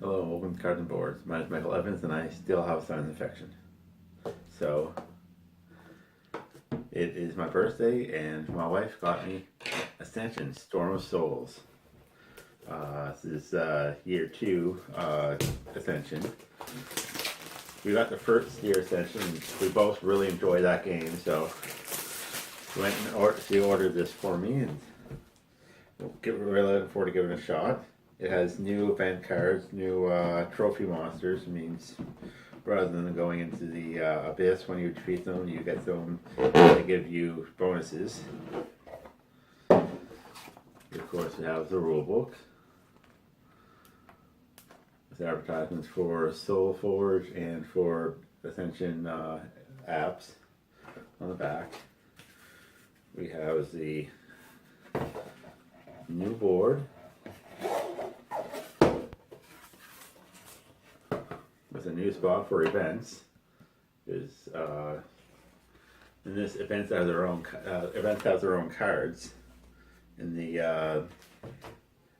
Hello, welcome to Cards and Boards. My name is Michael Evans and I still have a sinus infection. So, it is my birthday and my wife got me Ascension Storm of Souls. This is year 2 Ascension. We got the first year Ascension and we both really enjoyed that game, so she ordered this for me and we're really looking forward to giving it a shot. It has new event cards, new trophy monsters. Means rather than going into the abyss when you defeat them, you get them to give you bonuses. Of course, it has the rule book. There's advertisements for Soul Forge and for Ascension apps on the back. We have the new board with a new spot for events. Is and this events have their own cards. In the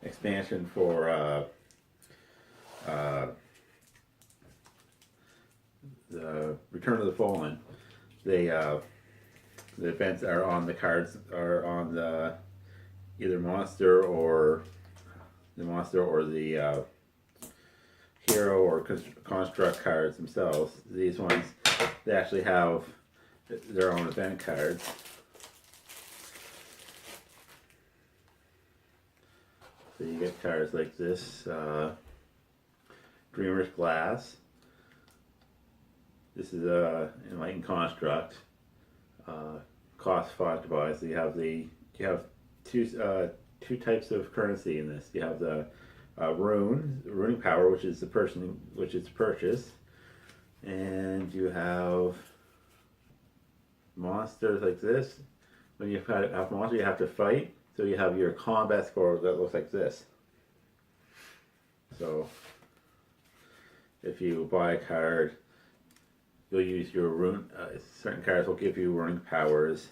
expansion for the Return of the Fallen, the events are on the cards, are on the either monster or the hero or construct cards themselves. These ones, they actually have their own event cards. So you get cards like this, Dreamer's Glass. This is a Enlightened Construct. Cost 5 to buy. So you have two types of currency in this. You have the runing power, which is purchase, and you have monsters like this. When you have monsters, you have to fight. So you have your combat score that looks like this. So if you buy a card, you'll use your rune. Certain cards will give you runing powers.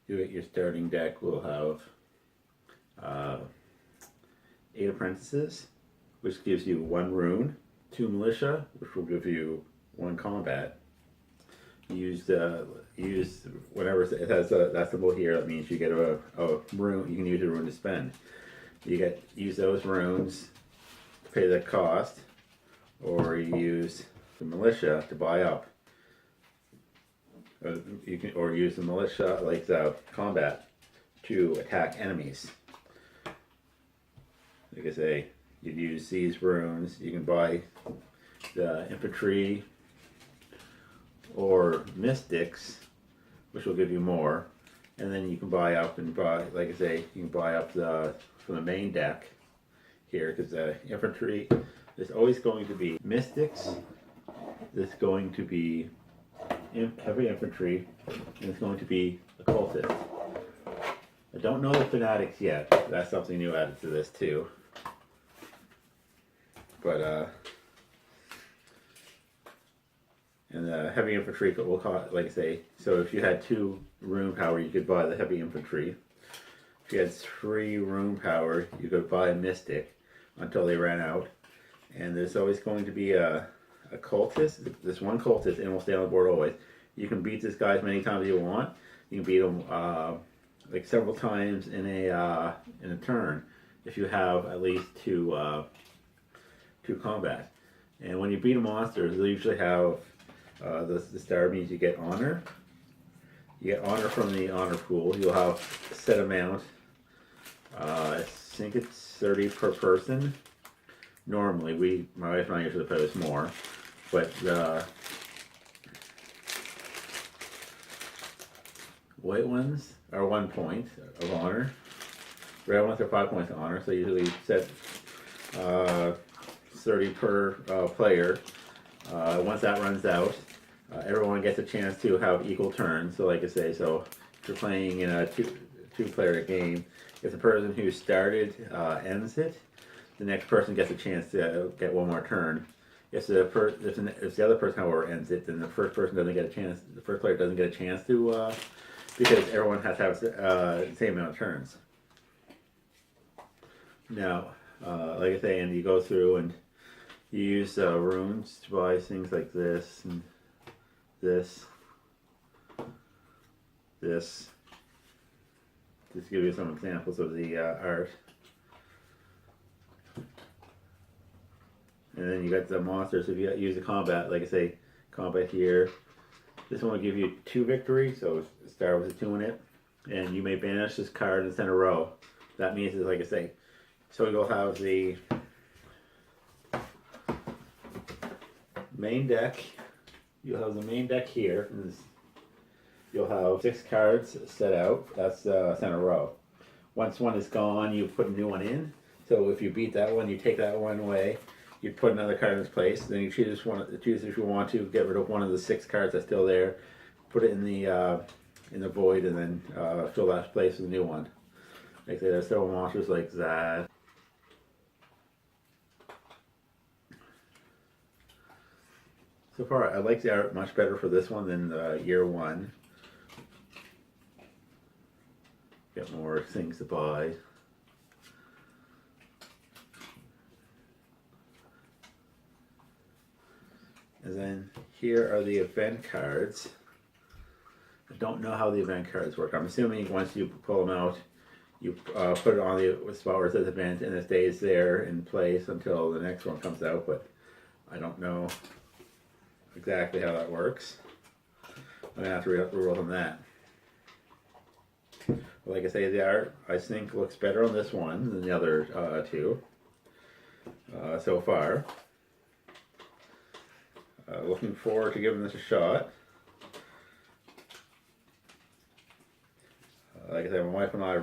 Your starting deck will have 8 apprentices, which gives you 1 rune, 2 militia, which will give you 1 combat. Use whenever it has that symbol here. That means you get a rune. You can use a rune to spend. Use those runes to pay the cost, or you use the militia to buy up. Or use the militia like the combat to attack enemies. Like I say, you'd use these runes. You can buy the infantry or mystics, which will give you more, and then you can buy up like I say, you can buy up from the main deck here, because the infantry, there's always going to be mystics. There's going to be heavy infantry, and it's going to be occultist. I don't know the fanatics yet. That's something new added to this too. But and the heavy infantry will cost, like I say. So if you had 2 rune power, you could buy the heavy infantry. If you had 3 rune power, you could buy a mystic until they ran out. And there's always going to be a cultist. This 1 cultist, and will stay on the board always. You can beat this guy as many times as you want. You can beat him like several times in a turn if you have at least 2 combat. And when you beat a monster, they usually have the star means you get honor. You get honor from the honor pool. You'll have a set amount. I think it's 30 per person. Normally, my wife and I usually play this more, but the white ones are 1 point of honor. Red ones are 5 points of honor. So usually set 30 per player. Once that runs out, everyone gets a chance to have equal turns. So like I say, so if you're playing in a two-player game, if the person who started ends it, the next person gets a chance to get 1 more turn. If the other person, however, ends it, then the first person doesn't get a chance. The first player doesn't get a chance to, because everyone has to have the same amount of turns. Now, like I say, and you go through and you use runes to buy things like this and this, this. Just to give you some examples of the art. And then you got the monsters. If you use a combat, like I say, combat here. This one will give you 2 victory, so start with a 2 in it. And you may banish this card in the center row. That means, it's like I say, so you'll have the main deck. You'll have the main deck here. And you'll have 6 cards set out. That's the center row. Once one is gone, you put a new one in. So if you beat that one, you take that one away. You put another card in its place. Then you choose if you want to get rid of one of the 6 cards that's still there. Put it in the void, and then fill that place with a new one. Like I say, there's several monsters like that. So far, I like the art much better for this one than year 1. Get more things to buy. And then here are the event cards. I don't know how the event cards work. I'm assuming once you pull them out, you put it on the spot where it says event, and it stays there in place until the next one comes out, but I don't know exactly how that works. I'm going to have to roll on that. Like I say, the art, I think, looks better on this one than the other 2 so far. Looking forward to giving this a shot. Like I said, my wife and I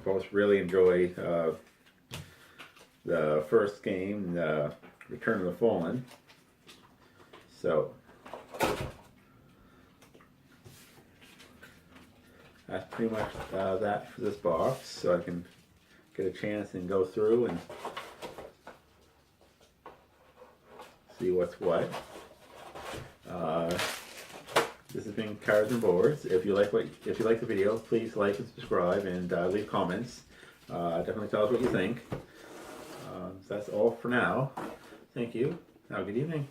both really enjoy the first game, Return of the Fallen. So that's pretty much that for this box. So I can get a chance and go through and see what's what. This has been Cards and Boards. If you like the video, please like and subscribe, and leave comments. Definitely tell us what you think. So that's all for now. Thank you. Have a good evening.